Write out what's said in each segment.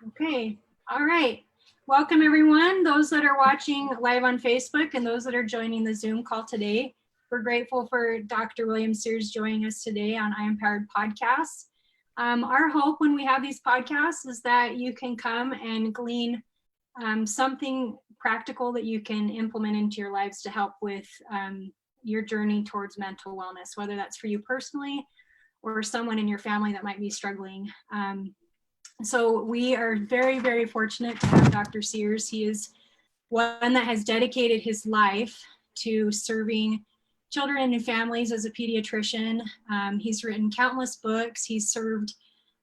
Okay, all right. Welcome everyone, those that are watching live on Facebook and those that are joining the Zoom call today. We're grateful for Dr. William Sears joining us today on I Empowered Podcasts. Our hope when we have these podcasts is that you can come and glean something practical that you can implement into your lives to help with your journey towards mental wellness, whether that's for you personally or someone in your family that might be struggling. So we are very, very fortunate to have Dr. Sears. He is one that has dedicated his life to serving children and families as a pediatrician. He's written countless books. He's served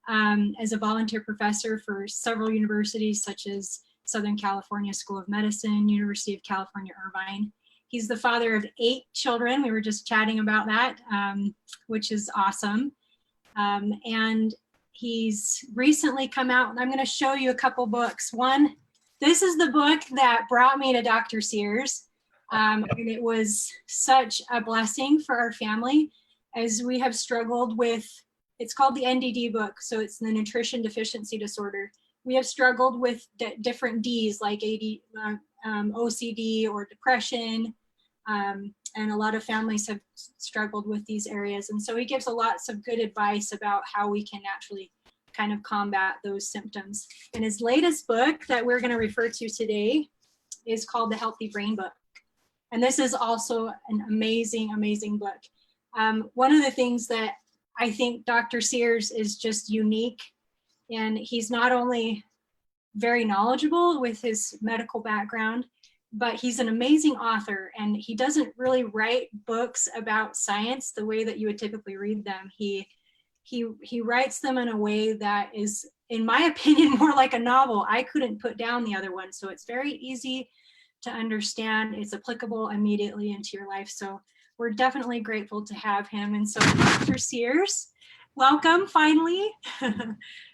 as a volunteer professor for several universities, such as Southern California School of Medicine, University of California, Irvine. He's the father of 8 children. We were just chatting about that, which is awesome. And he's recently come out, and I'm going to show you a couple books. One, this is the book that brought me to Dr. Sears. And it was such a blessing for our family as we have struggled with, it's called the NDD book. So it's the nutrition deficiency disorder. We have struggled with different Ds like OCD or depression. And a lot of families have struggled with these areas. And so he gives lots of good advice about how we can naturally kind of combat those symptoms. And his latest book that we're going to refer to today is called The Healthy Brain Book. And this is also an amazing, amazing book. One of the things that I think Dr. Sears is just unique, and he's not only very knowledgeable with his medical background, but he's an amazing author, and he doesn't really write books about science the way that you would typically read them. He writes them in a way that is, in my opinion, more like a novel. I couldn't put down the other one, so it's very easy to understand. It's applicable immediately into your life. So we're definitely grateful to have him. And so Dr. Sears, welcome finally.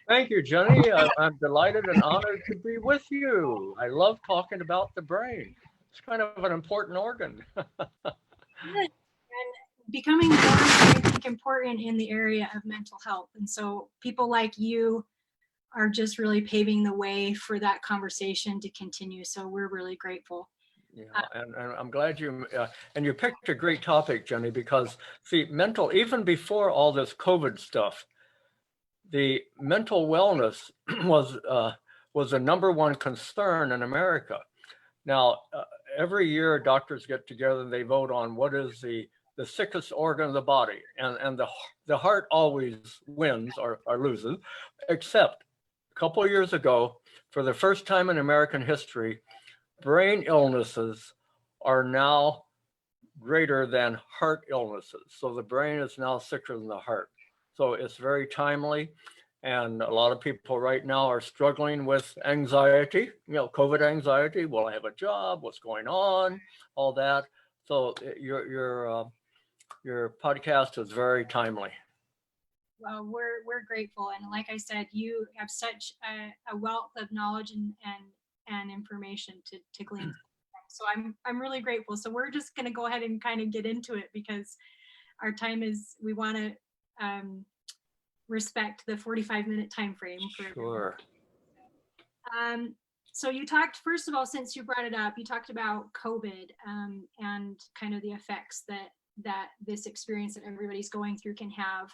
Thank you, Jenny. I'm delighted and honored to be with you. I love talking about the brain. It's kind of an important organ. And becoming more, I think, important in the area of mental health. And so people like you are just really paving the way for that conversation to continue. So we're really grateful. Yeah, and I'm glad you, and you picked a great topic, Jenny, because see, even before all this COVID stuff, the mental wellness was the #1 concern in America. Now, every year doctors get together and they vote on what is the sickest organ of the body, and the heart always wins or loses, except a couple of years ago, for the first time in American history, brain illnesses are now greater than heart illnesses. So the brain is now sicker than the heart. So it's very timely. And a lot of people right now are struggling with anxiety, COVID anxiety. Will I have a job? What's going on? All that. So your podcast is very timely. Well, we're grateful. And like I said, you have such a wealth of knowledge and information to glean. So I'm really grateful. So we're just going to go ahead and kind of get into it because our time is, we want to respect the 45-minute time frame. Sure. So you talked, first of all, since you brought it up, you talked about COVID and kind of the effects that this experience that everybody's going through can have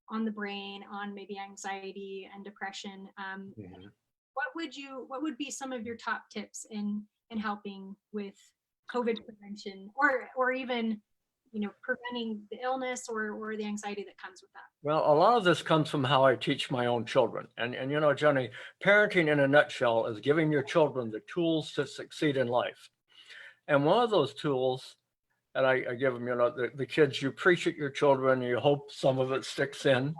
on the brain, on maybe anxiety and depression. Mm-hmm. What would be some of your top tips in helping with COVID prevention, or even, preventing the illness or the anxiety that comes with that? Well, a lot of this comes from how I teach my own children. And Jenny, parenting in a nutshell is giving your children the tools to succeed in life. And one of those tools that I give them, the kids, you preach at your children, you hope some of it sticks in.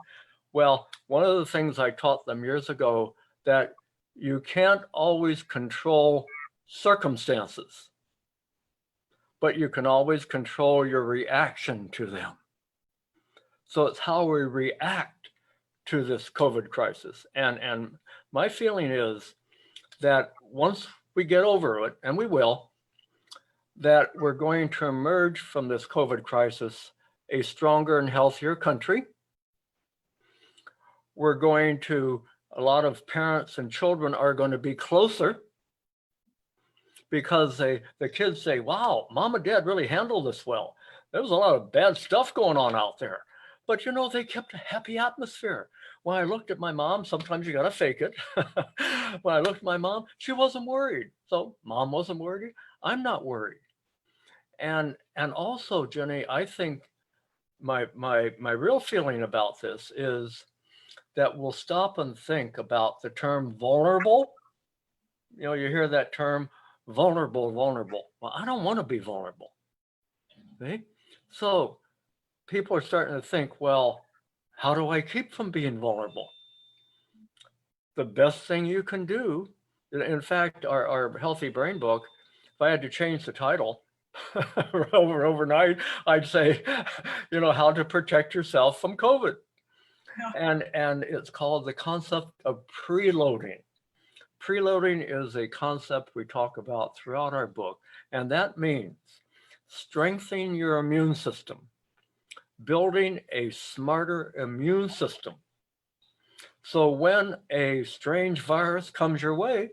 Well, one of the things I taught them years ago, that you can't always control circumstances, but you can always control your reaction to them. So it's how we react to this COVID crisis. And my feeling is that once we get over it, and we will, that we're going to emerge from this COVID crisis a stronger and healthier country. We're going to a lot of parents and children are going to be closer because the kids say, wow, mom and dad really handled this well. There was a lot of bad stuff going on out there. But, they kept a happy atmosphere. When I looked at my mom, sometimes you got to fake it. When I looked at my mom, she wasn't worried. So mom wasn't worried. I'm not worried. And also, Jenny, I think my real feeling about this is that we'll stop and think about the term vulnerable. You hear that term vulnerable. Well, I don't want to be vulnerable. Okay? So people are starting to think, well, how do I keep from being vulnerable? The best thing you can do, in fact, our Healthy Brain book, if I had to change the title overnight, I'd say, how to protect yourself from COVID. Yeah. And it's called the concept of preloading. Preloading is a concept we talk about throughout our book, and that means strengthening your immune system, building a smarter immune system. So when a strange virus comes your way,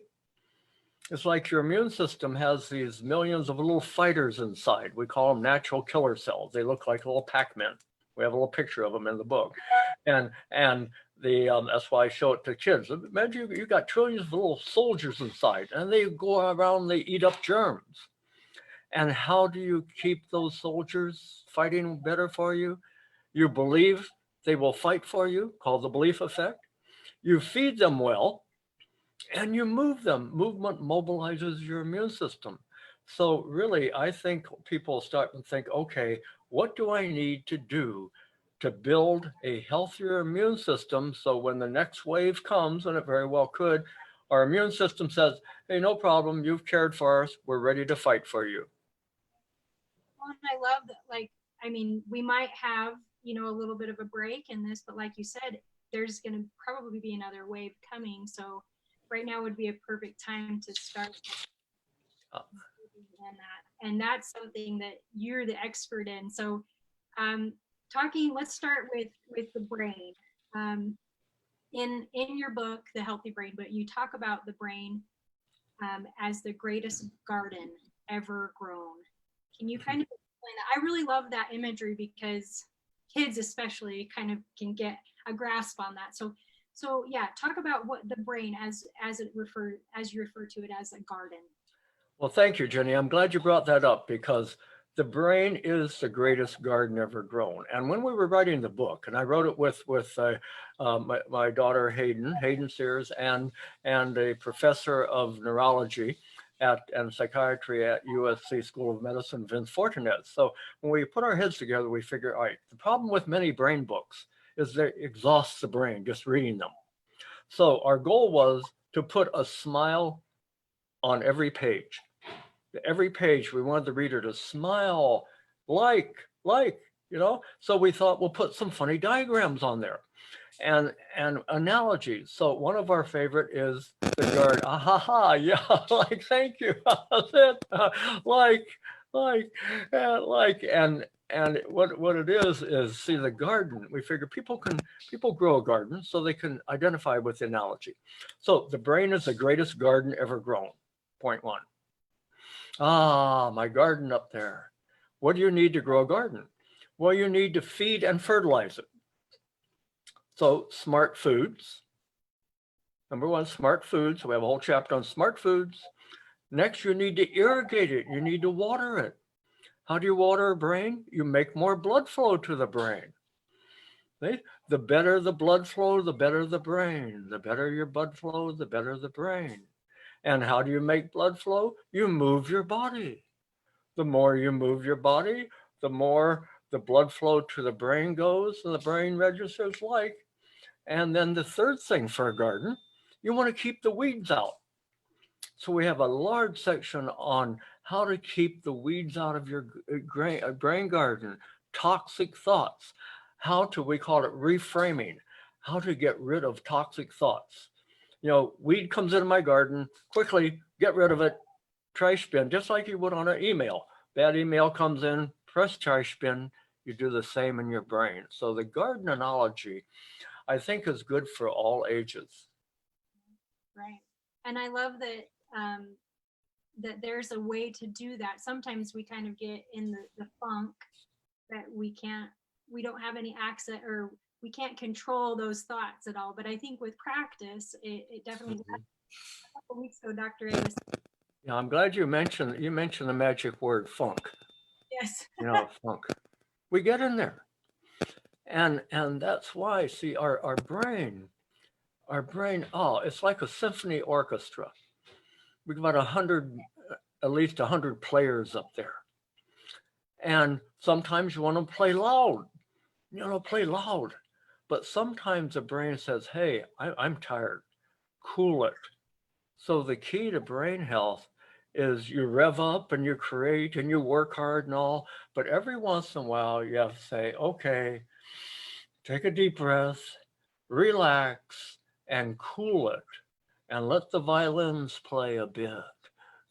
it's like your immune system has these millions of little fighters inside. We call them natural killer cells. They look like little Pac-Men. We have a little picture of them in the book. And that's why I show it to kids. Imagine you got trillions of little soldiers inside, and they go around, they eat up germs. And how do you keep those soldiers fighting better for you? You believe they will fight for you, called the belief effect. You feed them well, and you move them. Movement mobilizes your immune system. So really, I think people start to think, okay, what do I need to do to build a healthier immune system so when the next wave comes, and it very well could, our immune system says, hey, no problem, you've cared for us, we're ready to fight for you. Well, and I love that, we might have, a little bit of a break in this, but like you said, there's going to probably be another wave coming. So right now would be a perfect time to start and that's something that you're the expert in. So let's start with the brain. In your book, The Healthy Brain, but you talk about the brain as the greatest garden ever grown. Can you kind of explain that? I really love that imagery because kids especially kind of can get a grasp on that. So yeah, talk about what the brain as you refer to it as a garden. Well, thank you, Jenny. I'm glad you brought that up because the brain is the greatest garden ever grown. And when we were writing the book, and I wrote it with my daughter Hayden Sears, and a professor of neurology and psychiatry at USC School of Medicine, Vince Fortinet. So when we put our heads together, we figure, all right, the problem with many brain books is they exhaust the brain just reading them. So our goal was to put a smile on every page. Every page, we wanted the reader to smile, like, so we thought we'll put some funny diagrams on there and analogies. So one of our favorite is the garden. Ah ha ha, yeah, like, thank you. That's it. And what it is see the garden. We figure people grow a garden so they can identify with the analogy. So the brain is the greatest garden ever grown. Point one. Ah, my garden up there. What do you need to grow a garden? Well, you need to feed and fertilize it. So smart foods. Number one, smart foods. We have a whole chapter on smart foods. Next, you need to irrigate it. You need to water it. How do you water a brain? You make more blood flow to the brain. The better the blood flow, the better the brain. The better your blood flow, the better the brain. And how do you make blood flow? You move your body. The more you move your body, the more the blood flow to the brain goes and the brain registers like. And then the third thing for a garden, you want to keep the weeds out. So we have a large section on how to keep the weeds out of your brain garden, toxic thoughts, we call it reframing, how to get rid of toxic thoughts. Weed comes into my garden, quickly get rid of it, trash bin, just like you would on an email. Bad email comes in, press trash bin, you do the same in your brain. So the garden analogy, I think, is good for all ages. Right. And I love that that there's a way to do that. Sometimes we kind of get in the funk that we don't have any access, or we can't control those thoughts at all. But I think with practice, it definitely, Mhm. a couple weeks ago, Dr. A was, Yeah, I'm glad you mentioned the magic word funk. yes. Funk. We get in there. And that's why, see, our brain, oh, it's like a symphony orchestra. We've got at least 100 players up there. And sometimes you want to play loud, play loud. But sometimes the brain says, hey, I'm tired, cool it. So the key to brain health is you rev up and you create and you work hard and all, but every once in a while you have to say, okay, take a deep breath, relax, and cool it, and let the violins play a bit,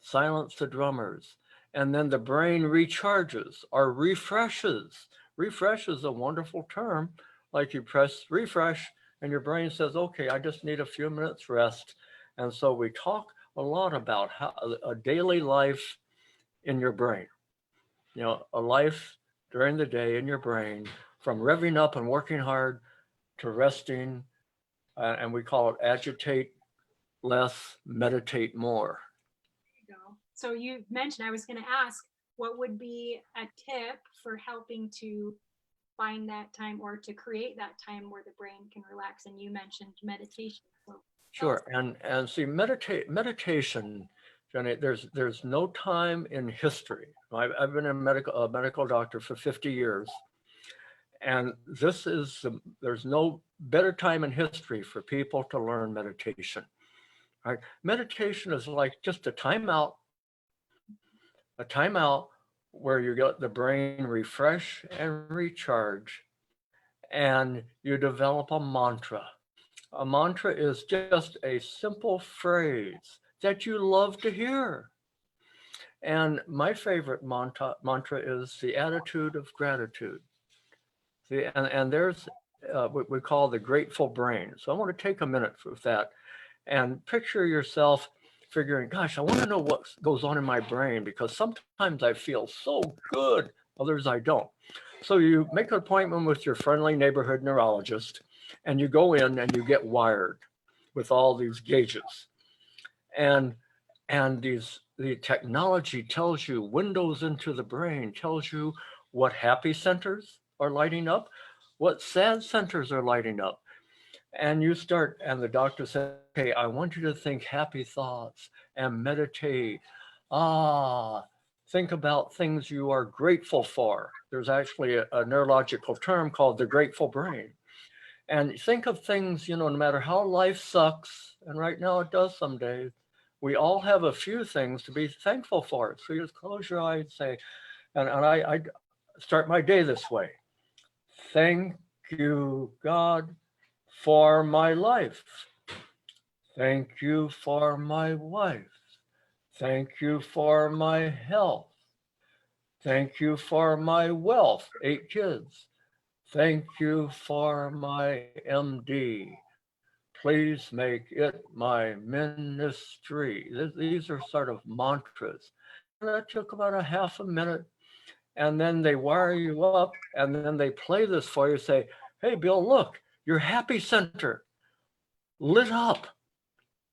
silence the drummers, and then the brain recharges or refreshes. Refresh is a wonderful term. Like you press refresh and your brain says, okay, I just need a few minutes rest. And so we talk a lot about how a daily life in your brain, a life during the day in your brain, from revving up and working hard to resting, and we call it agitate less, meditate more. There you go. So you mentioned, I was going to ask, what would be a tip for helping to find that time or to create that time where the brain can relax? And you mentioned meditation. So Sure, and see, meditation, Jenny. There's no time in history. I've been a medical doctor for 50 years, and there's no better time in history for people to learn meditation. Right? Meditation is like just a timeout where you get the brain refresh and recharge, and you develop a mantra. A mantra is just a simple phrase that you love to hear. And my favorite mantra is the attitude of gratitude. See, and there's what we call the grateful brain. So I want to take a minute with that and picture yourself figuring, gosh, I want to know what goes on in my brain because sometimes I feel so good, others I don't. So you make an appointment with your friendly neighborhood neurologist and you go in and you get wired with all these gauges. And the technology tells you windows into the brain, tells you what happy centers are lighting up, what sad centers are lighting up. And you start, and the doctor says, okay, I want you to think happy thoughts and meditate. Ah, think about things you are grateful for. There's actually a neurological term called the grateful brain. And think of things, no matter how life sucks, and right now it does some days, we all have a few things to be thankful for. So you just close your eyes and say, and I start my day this way. Thank you, God, for my life. Thank you for my wife. Thank you for my health. Thank you for my wealth, 8 kids. Thank you for my MD. Please make it my ministry. These are sort of mantras. And that took about a half a minute. And then they wire you up and then they play this for you, say, hey, Bill, look, your happy center lit up.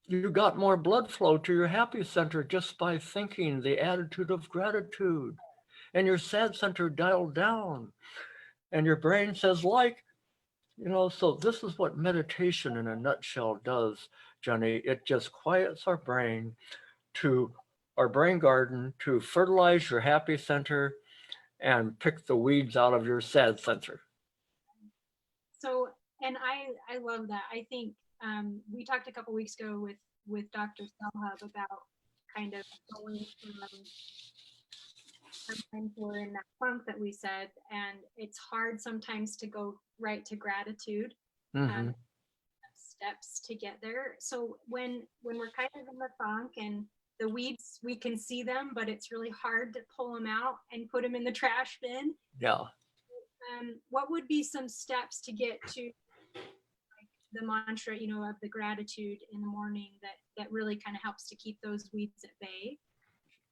You got more blood flow to your happy center just by thinking the attitude of gratitude. And your sad center dialed down. And your brain says, so this is what meditation in a nutshell does, Jenny. It just quiets our brain to our brain garden to fertilize your happy center and pick the weeds out of your sad center. So, and I love that. I think we talked a couple weeks ago with Dr. Selhub about kind of going from, sometimes we're in that funk that we said, and it's hard sometimes to go right to gratitude. Mm-hmm. Steps to get there. So when we're kind of in the funk and the weeds, we can see them, but it's really hard to pull them out and put them in the trash bin. Yeah. What would be some steps to get to the mantra, of the gratitude in the morning that that really kind of helps to keep those weeds at bay?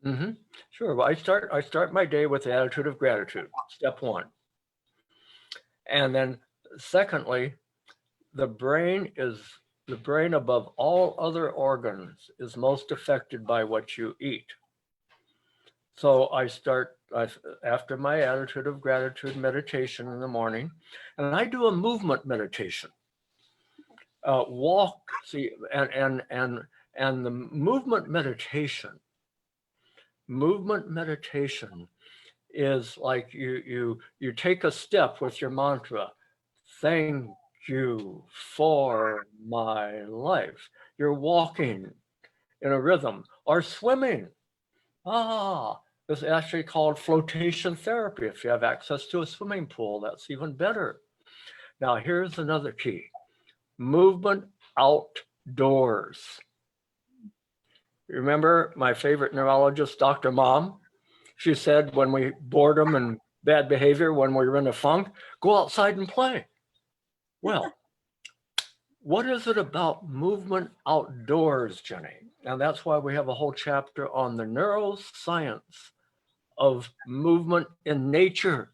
Mm-hmm. Sure. Well, I start my day with the attitude of gratitude, step one. And then secondly, the brain above all other organs is most affected by what you eat. So after my attitude of gratitude meditation in the morning, and I do a movement meditation. Walk, see, and the movement meditation is like you take a step with your mantra. Thank you for my life. You're walking in a rhythm or swimming. It's actually called flotation therapy. If you have access to a swimming pool, that's even better. Now, here's another key: movement outdoors. Remember my favorite neurologist, Dr. Mom? She said when we boredom and bad behavior, when we were in a funk, go outside and play. Well, what is it about movement outdoors, Jenny? And that's why we have a whole chapter on the neuroscience of movement in nature.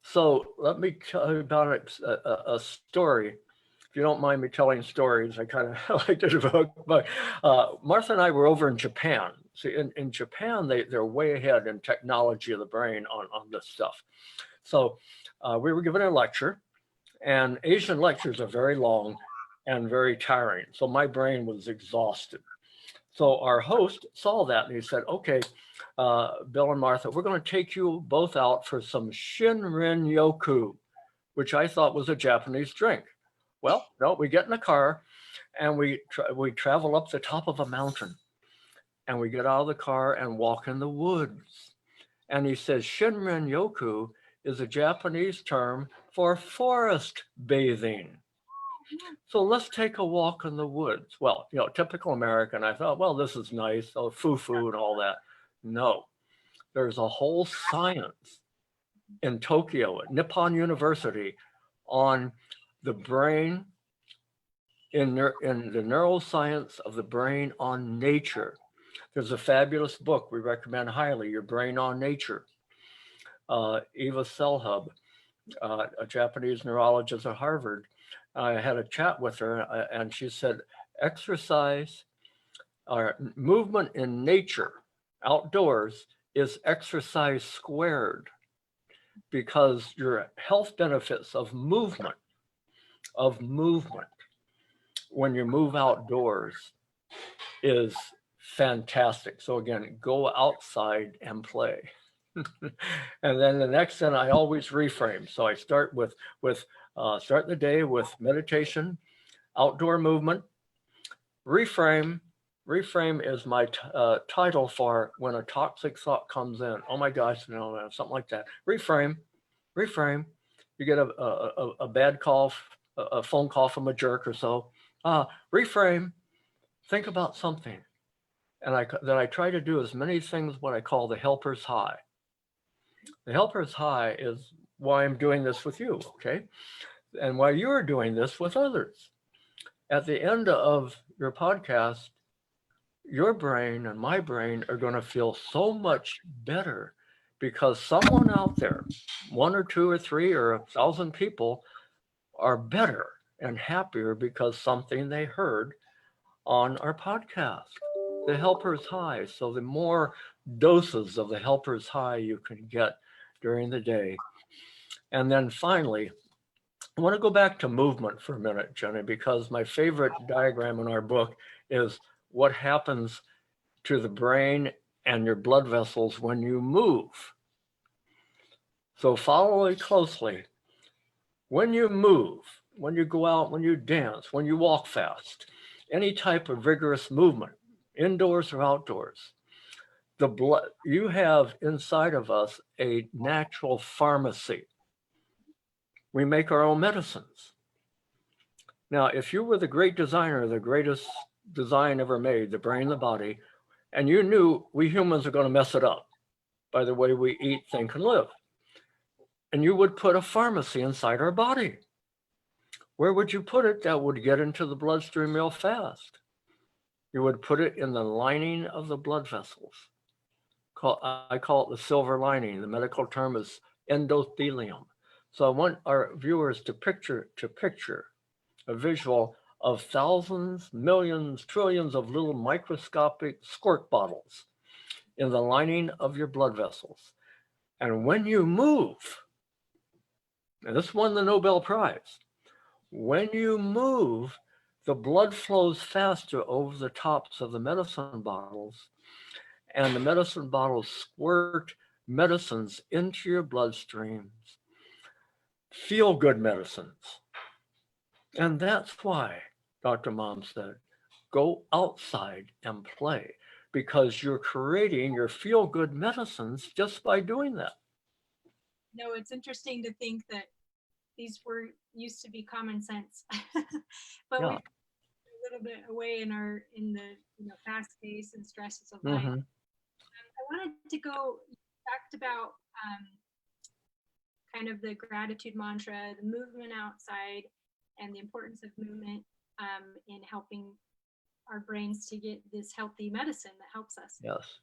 So let me tell you about a story. If you don't mind me telling stories, I kind of like to devote. But Martha and I were over in Japan. See, in Japan, they're way ahead in technology of the brain on this stuff. So we were given a lecture, and Asian lectures are very long and very tiring. So my brain was exhausted. So our host saw that and he said, okay, Bill and Martha, we're going to take you both out for some Shinrin Yoku, which I thought was a Japanese drink. Well, no, we get in a car and we travel up the top of a mountain, and we get out of the car and walk in the woods. And he says, Shinrin Yoku is a Japanese term for forest bathing. So let's take a walk in the woods. Well, typical American, I thought, well, this is nice, foo-foo and all that. No, there's a whole science in Tokyo at Nippon University on the brain, in the neuroscience of the brain on nature. There's a fabulous book we recommend highly, Your Brain on Nature. Eva Selhub, a Japanese neurologist at Harvard, I had a chat with her, and she said, exercise or movement in nature, outdoors, is exercise squared, because your health benefits of movement, when you move outdoors is fantastic. So again, go outside and play. And then the next thing, I always reframe. So I start start the day with meditation, outdoor movement, reframe. Reframe is my title for when a toxic thought comes in. Oh my gosh, no, something like that. Reframe. You get a bad call, a phone call from a jerk or so. Reframe. Think about something. And then I try to do as many things what I call the helper's high. The helper's high is why I'm doing this with you, okay? And why you're doing this with others. At the end of your podcast, your brain and my brain are going to feel so much better, because someone out there, 1 or 2 or 3 or 1,000 people, are better and happier because something they heard on our podcast. The helper's high. So the more doses of the helper's high you can get during the day. And then finally, I want to go back to movement for a minute, Jenny, because my favorite diagram in our book is what happens to the brain and your blood vessels when you move. So follow it closely. When you move, when you go out, when you dance, when you walk fast, any type of vigorous movement, indoors or outdoors, the blood, you have inside of us a natural pharmacy. We make our own medicines. Now, if you were the great designer, the greatest design ever made, the brain, the body, and you knew we humans are going to mess it up by the way we eat, think, and live, and you would put a pharmacy inside our body. Where would you put it that would get into the bloodstream real fast? You would put it in the lining of the blood vessels. I call it the silver lining. The medical term is endothelium. So I want our viewers to picture a visual of thousands, millions, trillions of little microscopic squirt bottles in the lining of your blood vessels. And when you move, and this won the Nobel Prize, when you move, the blood flows faster over the tops of the medicine bottles, and the medicine bottles squirt medicines into your bloodstreams, feel good medicines. And that's why Dr. Mom said, go outside and play, because you're creating your feel good medicines just by doing that. No, it's interesting to think that these were used to be common sense, but Yeah. we've a little bit away in the fast pace and stresses of life. Mm-hmm. I wanted to go, you talked about kind of the gratitude mantra, the movement outside, and the importance of movement in helping our brains to get this healthy medicine that helps us. Yes.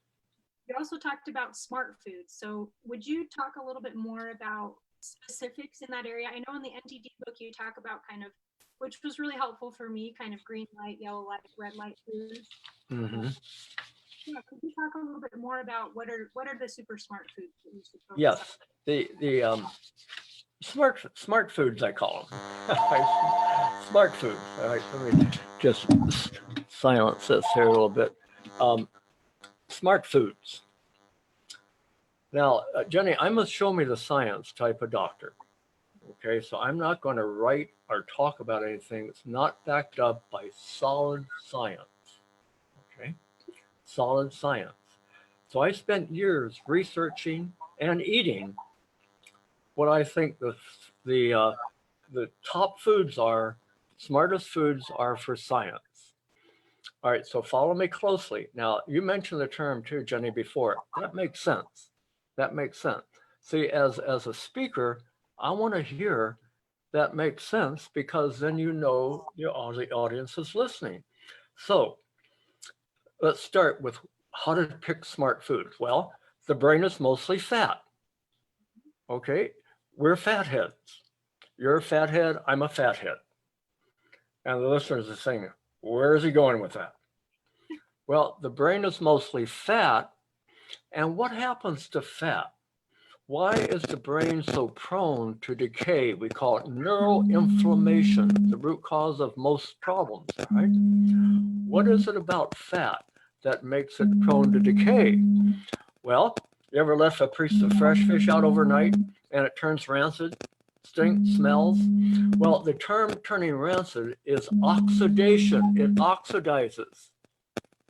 You also talked about smart foods. So would you talk a little bit more about specifics in that area? I know in the NTD book you talk about kind of, which was really helpful for me, kind of green light, yellow light, red light foods. Mm-hmm. Yeah, could you talk a little bit more about what are the super smart foods that we should focus Yes. on? The smart foods, I call them. Smart foods. All right, let me just silence this here a little bit. Smart foods. Now, Jenny, I must show me the science type of doctor. Okay, so I'm not going to write or talk about anything that's not backed up by solid science. Okay, solid science. So I spent years researching and eating what I think the top foods are, smartest foods are for science. All right, so follow me closely. Now, you mentioned the term too, Jenny, before. That makes sense. That makes sense. See, as a speaker, I want to hear that makes sense, because then you know the audience is listening. So let's start with how to pick smart foods. Well, the brain is mostly fat. Okay, we're fatheads. You're a fathead, I'm a fathead. And the listeners are saying, where is he going with that? Well, the brain is mostly fat. And what happens to fat? Why is the brain so prone to decay? We call it neuroinflammation, the root cause of most problems, right? What is it about fat that makes it prone to decay? Well, you ever left a piece of fresh fish out overnight and it turns rancid, stinks, smells? Well, the term turning rancid is oxidation. It oxidizes.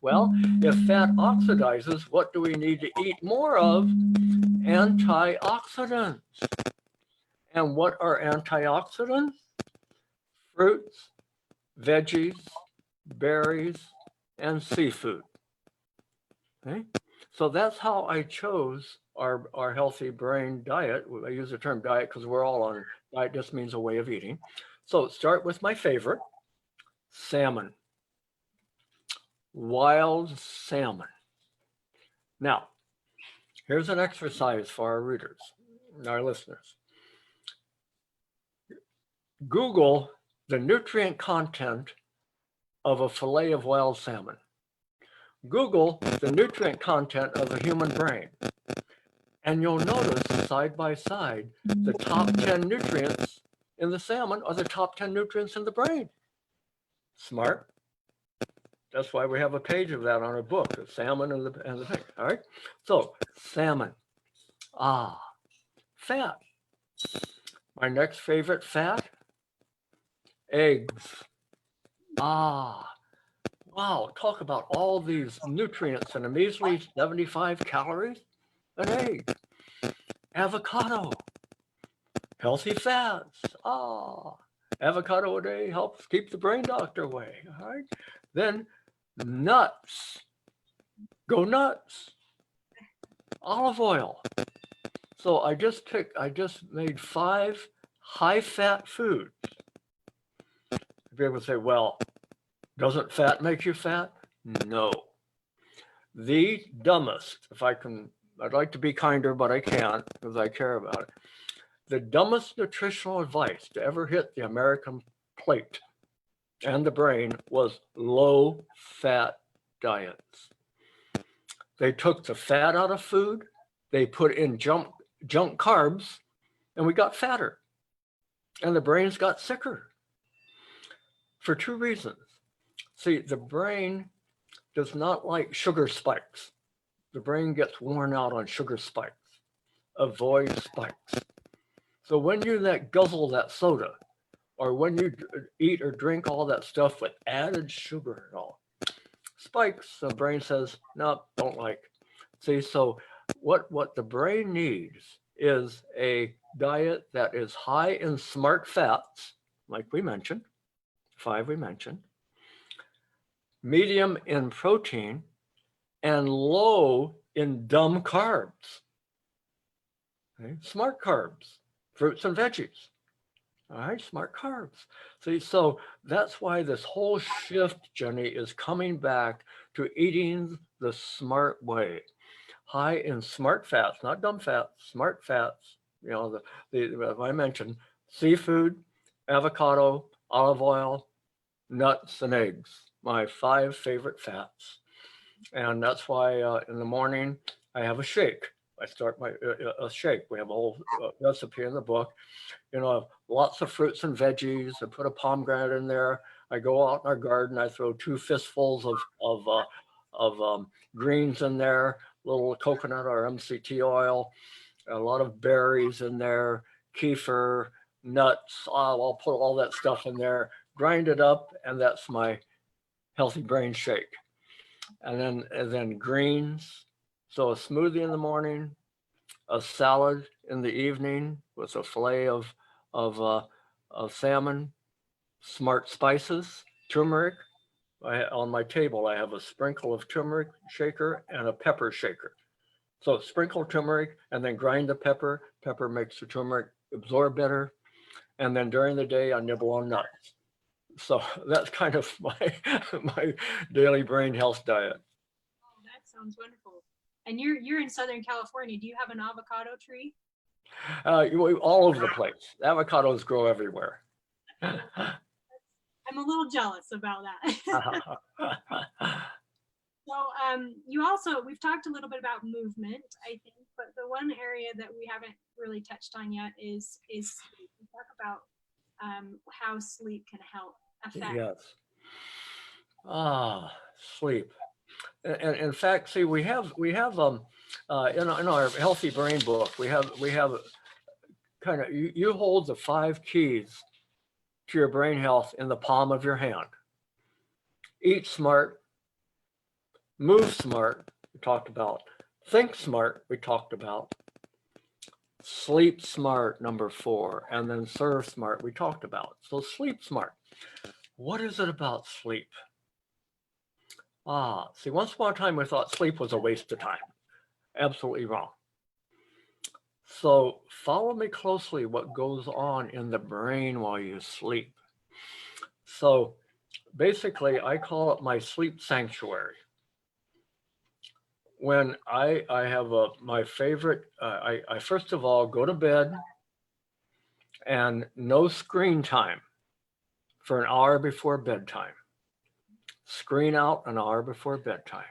Well, if fat oxidizes, what do we need to eat more of? Antioxidants. And what are antioxidants? Fruits, veggies, berries, and seafood. Okay? So that's how I chose our healthy brain diet. I use the term diet because we're all on diet, just means a way of eating. So start with my favorite, salmon. Wild salmon. Now, here's an exercise for our readers, our listeners. Google the nutrient content of a fillet of wild salmon. Google the nutrient content of the human brain. And you'll notice side by side, the top 10 nutrients in the salmon are the top 10 nutrients in the brain. Smart. That's why we have a page of that on our book, the salmon and the thing. All right. So salmon. Fat. My next favorite fat, eggs. Wow. Talk about all these nutrients and a measly 75 calories. An egg. Avocado. Healthy fats. Avocado a day helps keep the brain doctor away. All right. Then nuts. Go nuts. Olive oil. So I just made 5 high fat foods. People say, well, doesn't fat make you fat? No. The dumbest, I'd like to be kinder, but I can't because I care about it. The dumbest nutritional advice to ever hit the American plate and the brain was low fat diets. They took the fat out of food, they put in junk carbs, and we got fatter. And the brains got sicker for two reasons. See, the brain does not like sugar spikes. The brain gets worn out on sugar spikes. Avoid spikes. So when you guzzle that soda, or when you eat or drink all that stuff with added sugar and all, spikes, the brain says, no, don't like. See, so what the brain needs is a diet that is high in smart fats, like we mentioned, 5 we mentioned, medium in protein, and low in dumb carbs. Okay? Smart carbs, fruits and veggies. All right, smart carbs. See, so that's why this whole shift, Jenny, is coming back to eating the smart way. High in smart fats, not dumb fats, smart fats. You know, the I mentioned seafood, avocado, olive oil, nuts, and eggs. My 5 favorite fats. And that's why in the morning I have a shake. I start a shake. We have a whole recipe in the book. You know, lots of fruits and veggies. I put a pomegranate in there. I go out in our garden. I throw 2 fistfuls of greens in there, little coconut or MCT oil, a lot of berries in there, kefir, nuts. I'll put all that stuff in there, grind it up, and that's my healthy brain shake. And then greens. So a smoothie in the morning, a salad in the evening with a fillet of salmon, smart spices, turmeric. On my table, I have a sprinkle of turmeric shaker and a pepper shaker. So sprinkle turmeric and then grind the pepper. Pepper makes the turmeric absorb better. And then during the day, I nibble on nuts. So that's kind of my daily brain health diet. Oh, that sounds wonderful. And you're in Southern California. Do you have an avocado tree? All over the place. Avocados grow everywhere. I'm a little jealous about that. So we've talked a little bit about movement, I think, but the one area that we haven't really touched on yet is sleep. We talk about how sleep can help affect. Yes. Sleep. And in fact, see, we have in our Healthy Brain book, we have kind of, you hold the 5 keys to your brain health in the palm of your hand. Eat smart, move smart, we talked about. Think smart, we talked about. Sleep smart, number 4, and then serve smart, we talked about. So sleep smart. What is it about sleep? See, once upon a time we thought sleep was a waste of time. Absolutely wrong. So follow me closely what goes on in the brain while you sleep. So basically, I call it my sleep sanctuary. When I have my favorite, I first of all go to bed and no screen time for an hour before bedtime. Screen out an hour before bedtime.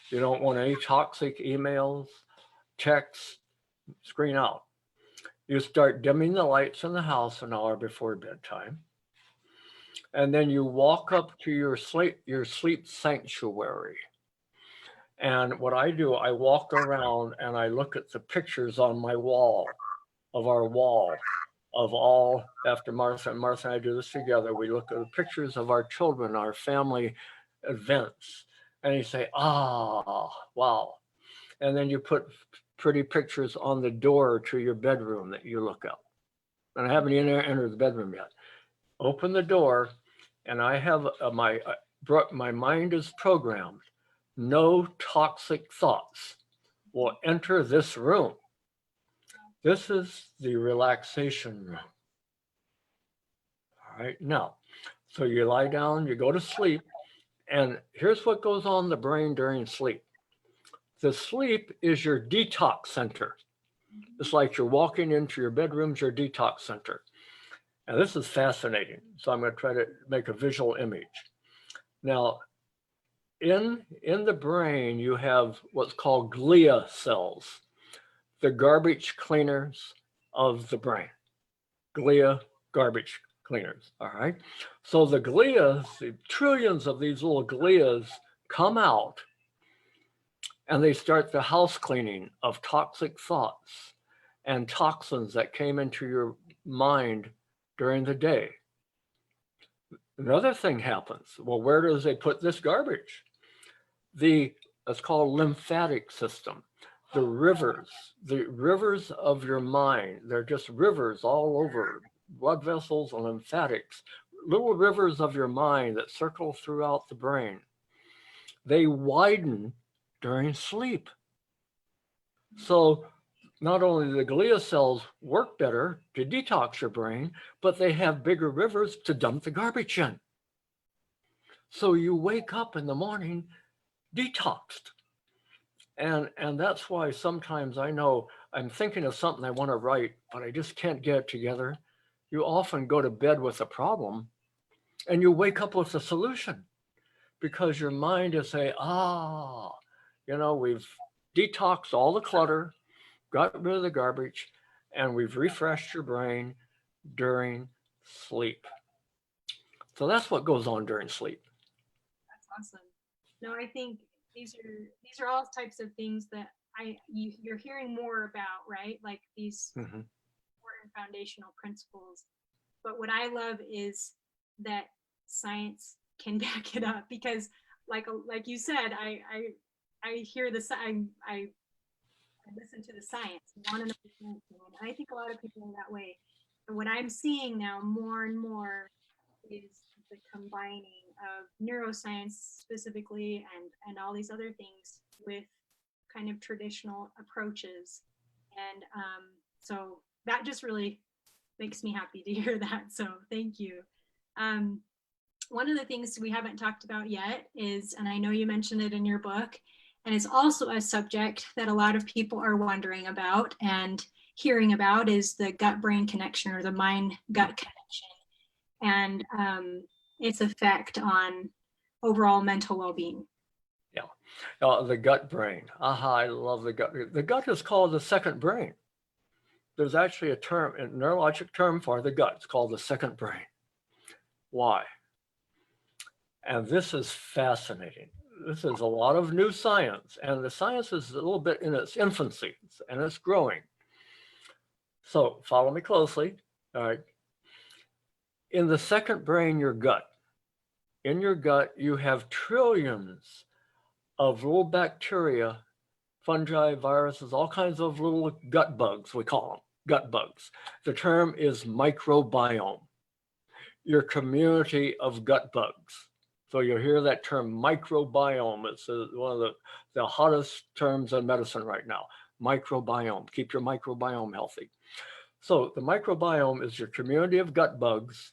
You don't want any toxic emails, texts, screen out. You start dimming the lights in the house an hour before bedtime. And then you walk up to your sleep sanctuary. And what I do, I walk around and I look at the pictures on my wall, of all, after Martha and I do this together, we look at the pictures of our children, our family events, and you say, wow. And then you put pretty pictures on the door to your bedroom that you look up. And I haven't even entered the bedroom yet. Open the door, and I have my mind is programmed. No toxic thoughts will enter this room. This is the relaxation room. All right, now, So you lie down, you go to sleep, and here's what goes on in the brain during sleep. The sleep is your detox center. It's like you're walking into your bedroom's your detox center. And this is fascinating. So I'm going to try to make a visual image. Now, in the brain, you have what's called glia cells, the garbage cleaners of the brain. Glia, garbage cleaners, all right? So the glias, the trillions of these little glias come out and they start the house cleaning of toxic thoughts and toxins that came into your mind during the day. Another thing happens. Well, where does they put this garbage? It's called lymphatic system. The rivers of your mind, they're just rivers all over, blood vessels and lymphatics, little rivers of your mind that circle throughout the brain. They widen during sleep. So not only do the glia cells work better to detox your brain, but they have bigger rivers to dump the garbage in. So you wake up in the morning detoxed. And that's why sometimes I know I'm thinking of something I want to write, but I just can't get it together. You often go to bed with a problem and you wake up with a solution because your mind is saying, we've detoxed all the clutter, got rid of the garbage, and we've refreshed your brain during sleep. So that's what goes on during sleep. That's awesome. No, I think these are all types of things that you're hearing more about, right? Like these important foundational principles. But what I love is that science can back it up because, like you said, I hear I listen to the science, want to know the science, and I think a lot of people are that way. And what I'm seeing now more and more is the combining of neuroscience specifically and all these other things with kind of traditional approaches. And so that just really makes me happy to hear that. So thank you. One of the things we haven't talked about yet is, and I know you mentioned it in your book, and it's also a subject that a lot of people are wondering about and hearing about, is the gut-brain connection or the mind-gut connection and its effect on overall mental well-being. Yeah, the gut brain. I love the gut. The gut is called the second brain. There's actually a neurologic term for the gut. It's called the second brain. Why? And this is fascinating. This is a lot of new science, and the science is a little bit in its infancy, and it's growing. So follow me closely. All right. In the second brain, your gut. In your gut, you have trillions of little bacteria, fungi, viruses, all kinds of little gut bugs, we call them, gut bugs. The term is microbiome, your community of gut bugs. So you'll hear that term microbiome. It's one of the hottest terms in medicine right now, microbiome. Keep your microbiome healthy. So the microbiome is your community of gut bugs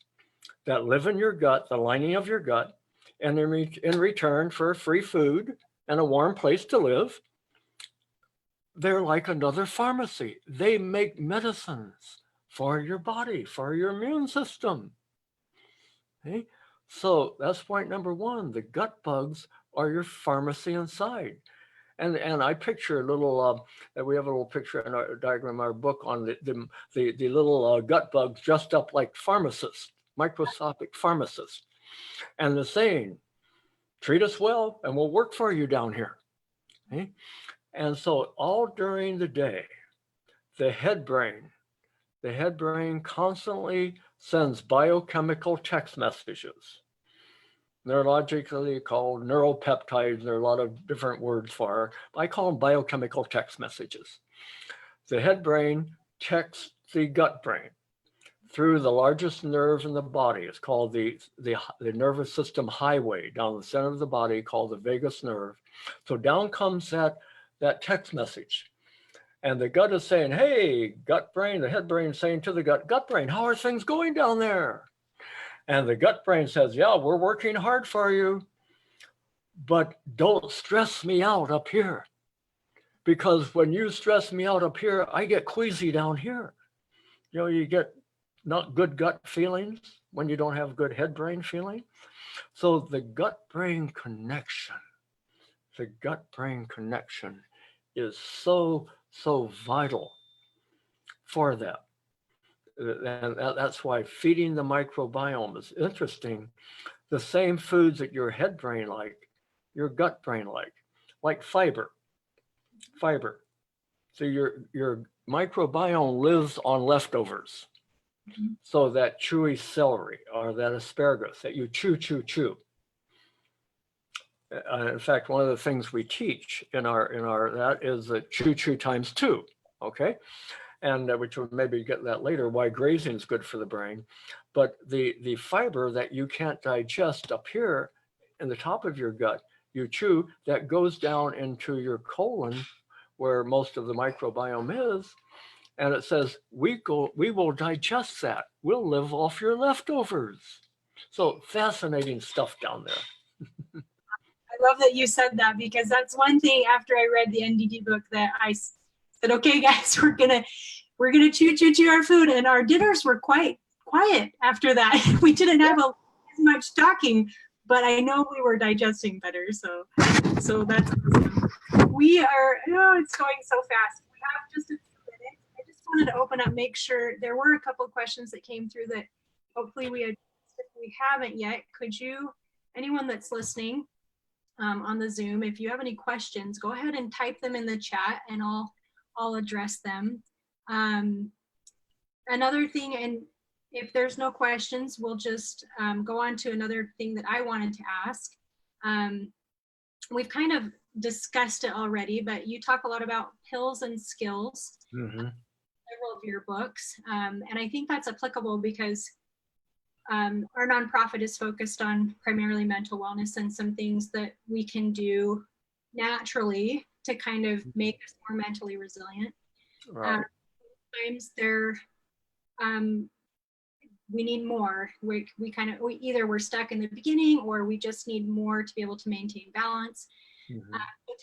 that live in your gut, the lining of your gut, and in return for free food and a warm place to live, they're like another pharmacy. They make medicines for your body, for your immune system. Okay? So that's point number one. The gut bugs are your pharmacy inside. And I picture a little, we have a little picture in our diagram, our book on the little gut bugs dressed up like pharmacists, microscopic pharmacists. And the saying, treat us well and we'll work for you down here. Okay? And so all during the day, the head brain constantly sends biochemical text messages, neurologically called neuropeptides. There are a lot of different words for it. I call them biochemical text messages. The head brain texts the gut brain through the largest nerve in the body. It's called the nervous system highway down the center of the body, called the vagus nerve. So down comes that text message. And the gut is saying, hey, gut brain, the head brain is saying to the gut brain, how are things going down there? And the gut brain says, yeah, we're working hard for you, but don't stress me out up here. Because when you stress me out up here, I get queasy down here. You know, you get not good gut feelings when you don't have good head brain feeling. So the gut brain connection is so vital for that. And that's why feeding the microbiome is interesting. The same foods that your head brain like, your gut brain like fiber. So your microbiome lives on leftovers. So that chewy celery or that asparagus that you chew. In fact, one of the things we teach in our that is that chew times 2. Okay. And which will maybe get that later, why grazing is good for the brain. But the fiber that you can't digest up here in the top of your gut, you chew, that goes down into your colon where most of the microbiome is. And it says, we will digest that. We'll live off your leftovers. So fascinating stuff down there. I love that you said that, because that's one thing after I read the NDD book that I said, okay, guys, we're gonna chew our food, and our dinners were quite quiet after that. We didn't have as much talking, but I know we were digesting better. So that's awesome. We are, it's going so fast. We have just a few minutes. I just wanted to open up, make sure there were a couple of questions that came through that hopefully we addressed. If we haven't yet, could you, anyone that's listening on the Zoom, if you have any questions, go ahead and type them in the chat and I'll address them. Another thing, and if there's no questions, we'll just go on to another thing that I wanted to ask. We've kind of discussed it already, but you talk a lot about pills and skills, several of your books. And I think that's applicable because our nonprofit is focused on primarily mental wellness and some things that we can do naturally to kind of make us more mentally resilient. Right. Sometimes we need more. We either we're stuck in the beginning or we just need more to be able to maintain balance. So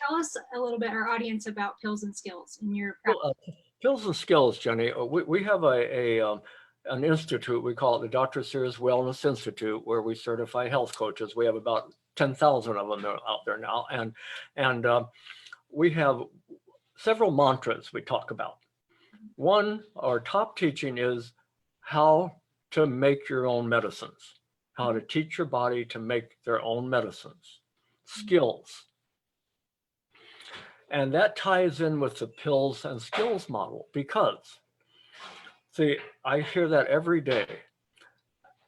tell us a little bit, our audience, about pills and skills in your practice. Pills and skills, Jenny. We have an institute, we call it the Dr. Sears Wellness Institute, where we certify health coaches. We have about 10,000 of them out there now. And we have several mantras we talk about. One, our top teaching is how to make your own medicines, how to teach your body to make their own medicines, skills. And that ties in with the pills and skills model because, see, I hear that every day.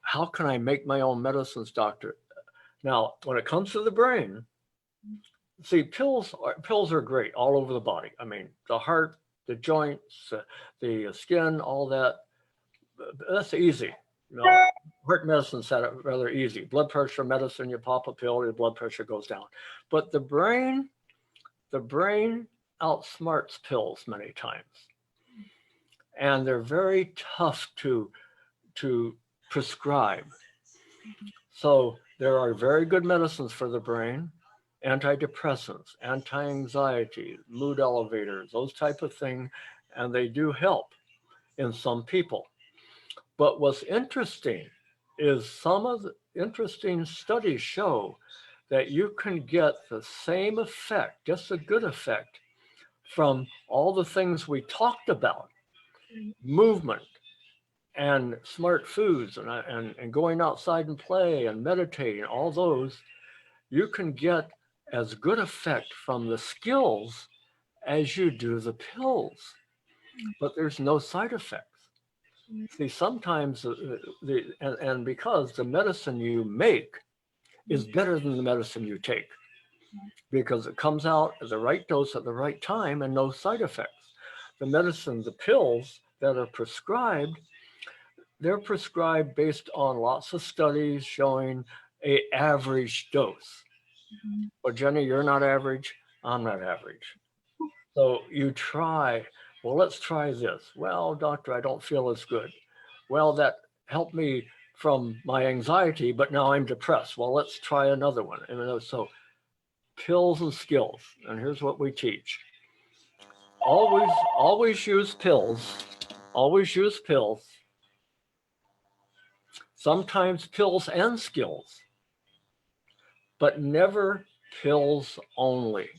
How can I make my own medicines, doctor? Now, when it comes to the brain, see, pills are great all over the body. I mean, the heart, the joints, the skin, all that, that's easy. You know, heart medicine's rather easy. Blood pressure medicine, you pop a pill, your blood pressure goes down. But the brain outsmarts pills many times. And they're very tough to prescribe. So there are very good medicines for the brain, antidepressants, anti-anxiety, mood elevators, those type of things, and they do help in some people. But what's interesting is some of the interesting studies show that you can get the same effect, just a good effect, from all the things we talked about, movement and smart foods and going outside and play and meditating, all those, you can get as good effect from the skills as you do the pills, but there's no side effects. See, sometimes and because the medicine you make is better than the medicine you take, because it comes out at the right dose at the right time and no side effects. The medicine, the pills that are prescribed, they're prescribed based on lots of studies showing an average dose. Well, Jenny, you're not average. I'm not average. So you try, well, let's try this. Well, doctor, I don't feel as good. Well, that helped me from my anxiety, but now I'm depressed. Well, let's try another one. And so pills and skills. And here's what we teach. Always use pills. Always use pills. Sometimes pills and skills, but never pills only.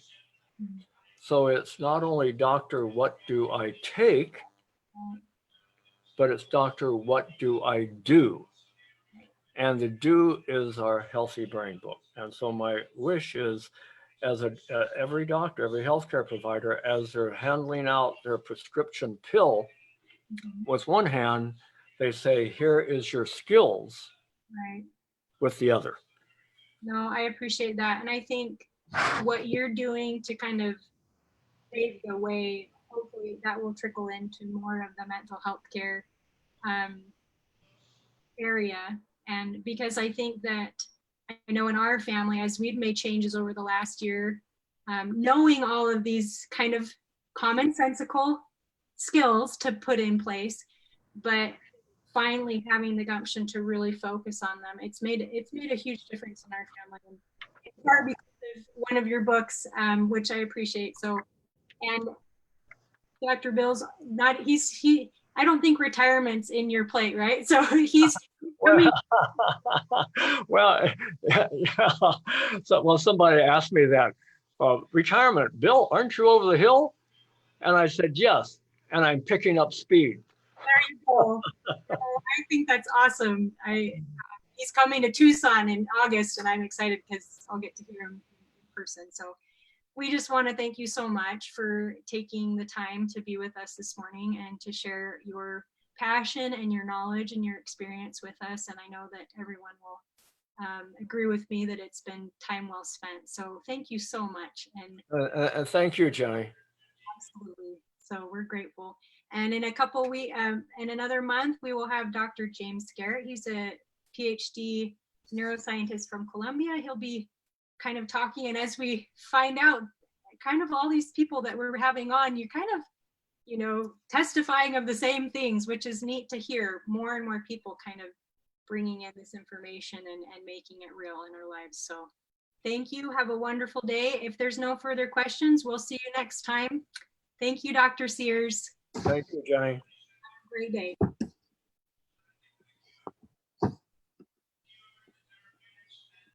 So it's not only doctor, what do I take, but it's doctor, what do I do? And the do is our healthy brain book. And so my wish is, as every doctor, every healthcare provider, as they're handling out their prescription pill, with one hand, they say, here is your skills, Right. with the other. No, I appreciate that. And I think what you're doing to kind of pave the way, hopefully that will trickle into more of the mental health care area. And because I think that, I know in our family, as we've made changes over the last year, knowing all of these kind of commonsensical skills to put in place, but finally having the gumption to really focus on them, it's made a huge difference in our family. And in part because of one of your books, which I appreciate. So, and Dr. Bill's not, I don't think retirement's in your plate, right? So he's well, well, yeah. So, well, somebody asked me that, retirement, Bill, aren't you over the hill? And I said, yes, and I'm picking up speed. There you go. So I think that's awesome. He's coming to Tucson in August, and I'm excited because I'll get to hear him in person. So we just want to thank you so much for taking the time to be with us this morning and to share your passion and your knowledge and your experience with us. And I know that everyone will agree with me that it's been time well spent. So thank you so much. And thank you, Jenny. Absolutely. So we're grateful. And in a couple weeks, in another month, we will have Dr. James Garrett. He's a PhD neuroscientist from Columbia. He'll be kind of talking, and as we find out kind of all these people that we're having on, you kind of, you know, testifying of the same things, which is neat to hear more and more people kind of bringing in this information and making it real in our lives. So thank you. Have a wonderful day. If there's no further questions, we'll see you next time. Thank you, Dr. Sears. Thank you, Jenny. Have a great day.